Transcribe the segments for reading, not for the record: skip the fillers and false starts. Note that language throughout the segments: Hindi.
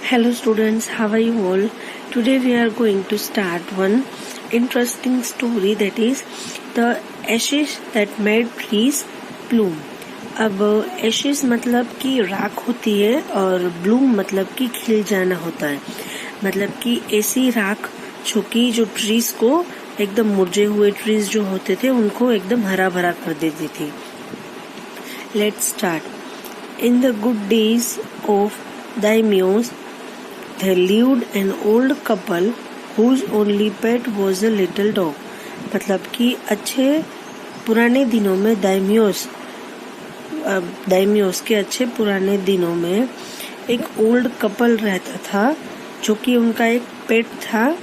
Hello students, how are you all? Today we are going to start one interesting story, that is the ashes that made trees bloom. अब ashes मतलब कि राख होती है और bloom मतलब कि खिल जाना होता है, मतलब कि ऐसी राख जो ट्रीज को एकदम मुरझे हुए ट्रीज जो होते थे उनको एकदम हरा भरा कर देती थी. Let's start. In the good days of daimyos, there lived an old couple whose only pet was a little dog. मतलब कि अच्छे पुराने दिनों में दाइमियोस के अच्छे पुराने दिनों में एक ओल्ड कपल रहता था जो कि उनका एक पेट था,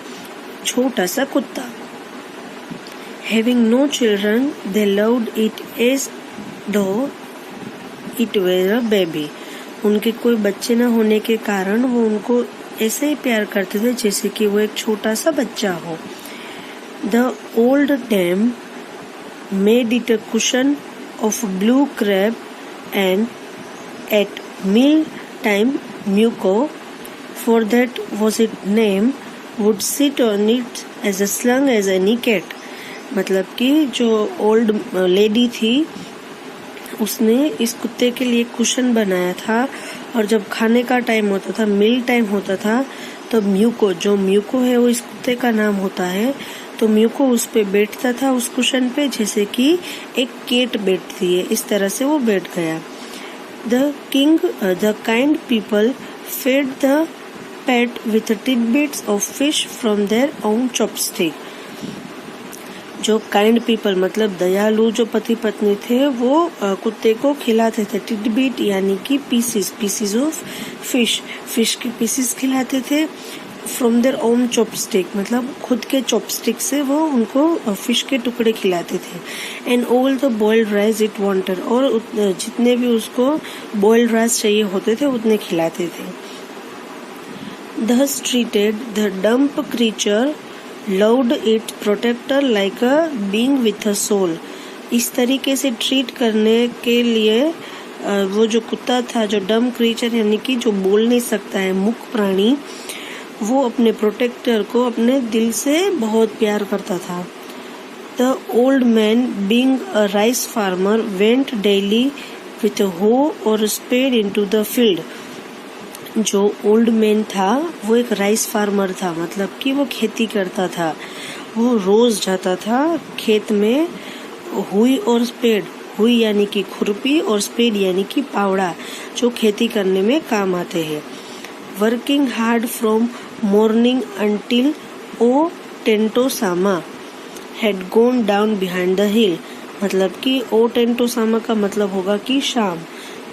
छोटा सा कुत्ता. Having no children, they loved it as though it were a baby. उनके कोई बच्चे न होने के कारण वो उनको ऐसे ही प्यार करते थे जैसे कि वो एक छोटा सा बच्चा हो. The old dame made it a cushion of blue crab, and at meal time Muko, for that was its name, would sit on it as slung as any cat. मतलब कि जो ओल्ड लेडी थी उसने इस कुत्ते के लिए कुशन बनाया था और जब खाने का टाइम होता था, मील टाइम होता था, तो म्यूको है वो इस कुत्ते का नाम होता है, तो म्यूको उस पे बैठता था उस कुशन पे जैसे कि एक केट बैठती है, इस तरह से वो बैठ गया. The kind people fed the pet with tidbits of fish from their own chopstick. जो काइंड पीपल मतलब दयालु जो पति पत्नी थे वो कुत्ते को खिलाते थे टिडबिट यानी कि पीसीज ऑफ फिश के पीसीज खिलाते थे. फ्रॉम देयर ओन चॉपस्टिक मतलब खुद के चॉपस्टिक से वो उनको फिश के टुकड़े खिलाते थे. And all the boiled rice it wanted, और जितने भी उसको बॉइल्ड राइस चाहिए होते थे उतने खिलाते थे. Thus treated, the dumb creature loved its protector like a being with a soul. इस तरीके से ट्रीट करने के लिए वो जो कुत्ता था, जो डम क्रीचर यानी कि जो बोल नहीं सकता है, मूक प्राणी, वो अपने प्रोटेक्टर को अपने दिल से बहुत प्यार करता था. The old man, being a rice farmer, went daily with a hoe or a spade into the field. जो ओल्ड मैन था वो एक राइस फार्मर था, मतलब कि वो खेती करता था. वो रोज जाता था खेत में हुई और स्पेड, हुई यानी कि खुरपी और स्पेड यानी कि पावड़ा, जो खेती करने में काम आते हैं. Working hard from morning until O Tentosama had gone down behind the hill. मतलब कि ओ टेंटोसामा का मतलब होगा कि शाम.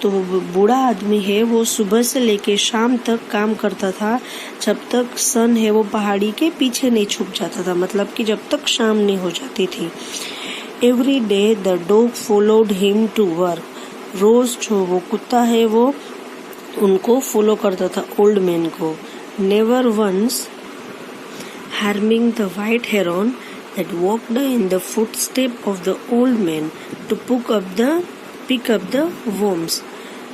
तो बूढ़ा आदमी है वो सुबह से लेके शाम तक काम करता था जब तक सन है वो पहाड़ी के पीछे नहीं छुप जाता था, मतलब कि जब तक शाम नहीं हो जाती थी. Every day the dog followed him to work. रोज जो वो कुत्ता है वो उनको फॉलो करता था, ओल्ड मैन को. Never once harming the white heron that walked in the footstep of the old man to pick up the worms.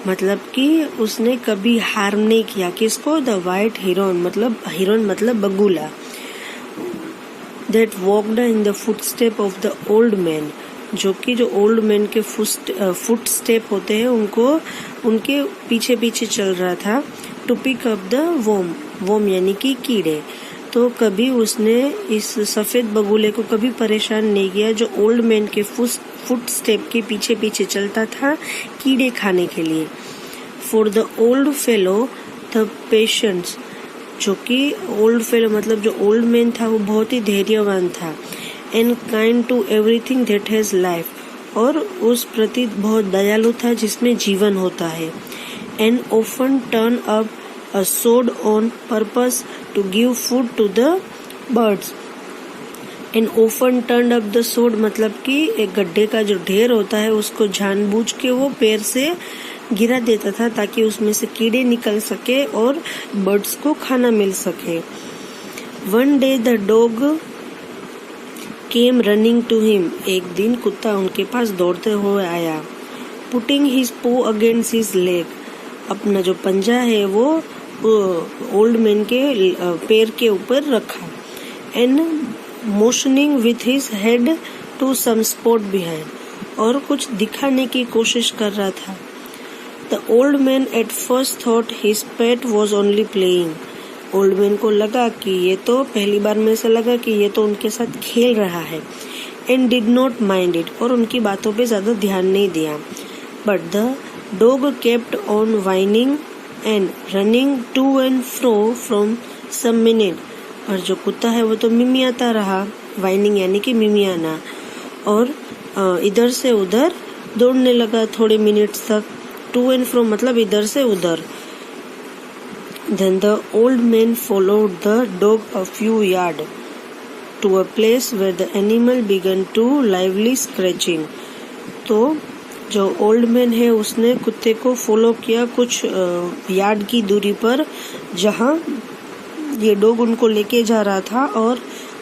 मतलब कि उसने कभी हार्म नहीं किया किसको, द वाइट हिरन मतलब बगुला. That walked in the footstep of the old man, जो ओल्ड मैन के फुट स्टेप होते हैं उनके पीछे पीछे चल रहा था. To pick up the worm यानी कि कीड़े. तो कभी उसने इस सफेद बगुले को कभी परेशान नहीं किया जो ओल्ड मैन के फुट स्टेप के पीछे पीछे चलता था कीड़े खाने के लिए. For the old fellow the patience, जो कि ओल्ड फेलो मतलब जो ओल्ड मैन था वो बहुत ही धैर्यवान था. And kind to everything that has life, और उस प्रति बहुत दयालु था जिसमें जीवन होता है. And often turn up a sword on purpose to give food to the birds. And often turned up the sword मतलब कि एक गड्ढे का जो ढेर होता है उसको जानबूझ के वो पैर से गिरा देता था ताकि उसमें से कीड़े निकल सके और बर्ड्स को खाना मिल सके. One day the dog came running to him. एक दिन कुत्ता उनके पास दौड़ते हुए आया. Putting his paw against his leg, अपना जो पंजा है वो ओल्ड मैन के पैर के ऊपर रखा and motioning with his head to some spot behind, और कुछ दिखाने की कोशिश कर रहा था। The old man at first thought his pet was only playing. Old man को लगा कि ये तो पहली बार में से लगा कि ये तो उनके साथ खेल रहा है, and did not mind it, और उनकी बातों पे ज्यादा ध्यान नहीं दिया। But the dog kept on whining and running to and fro from some minute, और जो कुत्ता है वो तो मिमियाता रहा, वाइनिंग यानी कि मिमियाना, और इधर से उधर दौड़ने लगा थोड़े मिनट्स तक। टू एंड फ्रो मतलब इधर से उधर। Then the old man followed the dog a few yards to a place where the animal began to lively scratching. तो जो ओल्ड मैन है उसने कुत्ते को फॉलो किया कुछ यार्ड की दूरी पर, जहाँ ये डॉग उनको लेके जा रहा था, और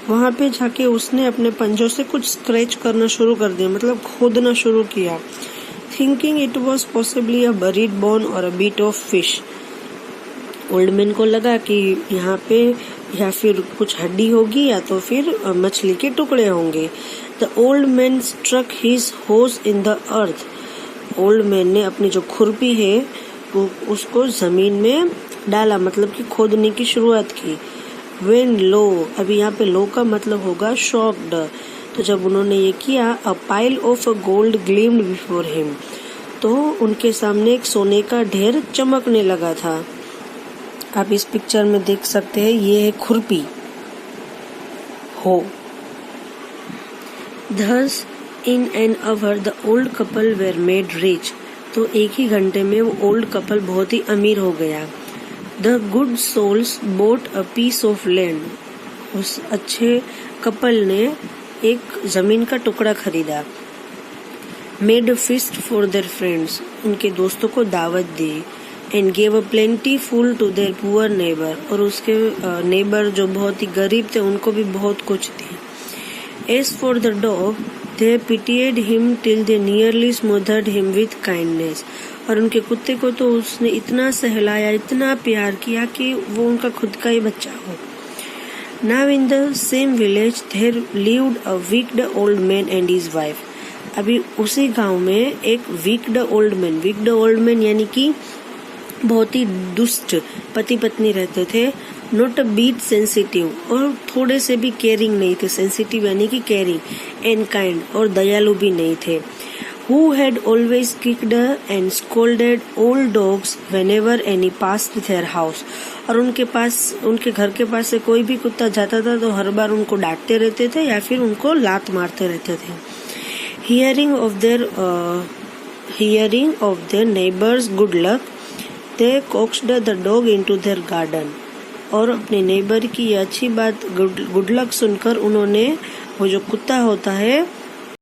वहाँ पे जाके उसने अपने पंजों से कुछ स्क्रैच करना शुरू कर दिया, मतलब खोदना शुरू किया। Thinking it was possibly a buried bone और a bit of fish. Old man को लगा कि यहाँ पे या फिर कुछ हड्डी होगी या तो फिर मछली के टुकड़े होंगे। The old man struck his hose in the earth. Old man ने अपनी जो खुरपी है वो उसको जमीन में डाला, मतलब कि खोदने की शुरुआत की। वेन लो, अभी यहाँ पे लो का मतलब होगा शॉक्ड। तो जब उन्होंने ये किया, a pile of gold gleamed before him, तो उनके सामने एक सोने का ढेर चमकने लगा था। आप इस पिक्चर में देख सकते हैं, ये है खुरपी हो। Thus in an hour the old couple were made rich, तो एक ही घंटे में वो ओल्ड कपल बहुत ही अमीर हो गया। The good souls bought a piece of land, उस अच्छे कपल ने एक जमीन का टुकड़ा खरीदा। Made a feast for their friends, उनके दोस्तों को दावत दी। And gave a plentiful to their poor neighbor, और उसके नेबर जो बहुत ही गरीब थे उनको भी बहुत कुछ दी। As for the dog, they pitied him till they nearly smothered him with kindness, और उनके कुत्ते को तो उसने इतना सहलाया, इतना प्यार किया कि वो उनका खुद का ही बच्चा हो। Now in the same village there lived a wicked old man and his wife. अभी उसी गांव में एक wicked old man यानी कि बहुत ही दुष्ट पति पत्नी रहते थे। नॉट अ बीट सेंसिटिव, और थोड़े से भी केयरिंग नहीं थे। सेंसिटिव यानी कि केयरिंग, एंड काइंड, और दयालु भी नहीं थे। Who had always kicked and scolded old dogs whenever any passed their house, और उनके घर के पास से कोई भी कुत्ता जाता था तो हर बार उनको डांटते रहते थे या फिर उनको लात मारते रहते थे। Hearing of their neighbors' good luck, they coaxed the dog into their garden, और अपने नेबर की अच्छी बात गुड लक सुनकर उन्होंने वो जो कुत्ता होता है